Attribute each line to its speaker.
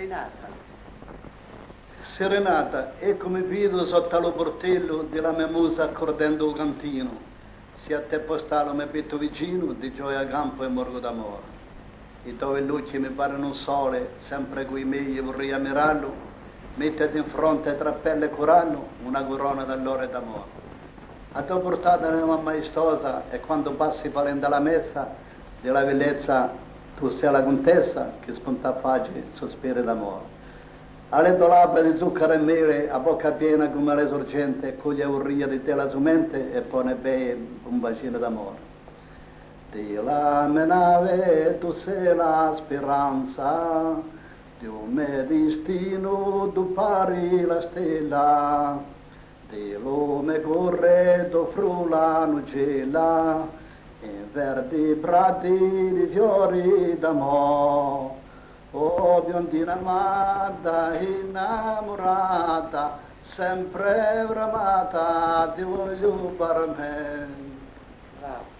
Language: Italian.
Speaker 1: serenata.
Speaker 2: Serenata, ecco mi vedo sotto lo portello della mia musa accordendo un cantino. Se a te postalo mi metto vicino, di gioia a campo e morgo d'amore. I tuoi luci mi parano un sole, sempre coi miei vorrei ammirarlo, mettete in fronte tra pelle e corallo una corona d'alloro e d'amore. A tua portata nella maestosa e quando passi parendo la messa della bellezza tu sei la contessa che spunta facile sospiri d'amore. Alle tue labbra di zucchero e miele, a bocca piena come le sorgente, coglie urria di tela sumente e pone be un bacino d'amore. Di la mia nave tu sei la speranza, di un mio destino tu pari la stella, di lume corre tu frulla nucella, in verdi prati di fiori d'amore. Oh biondina amata, innamorata, sempre bramata, ti voglio per me.
Speaker 1: Bravo.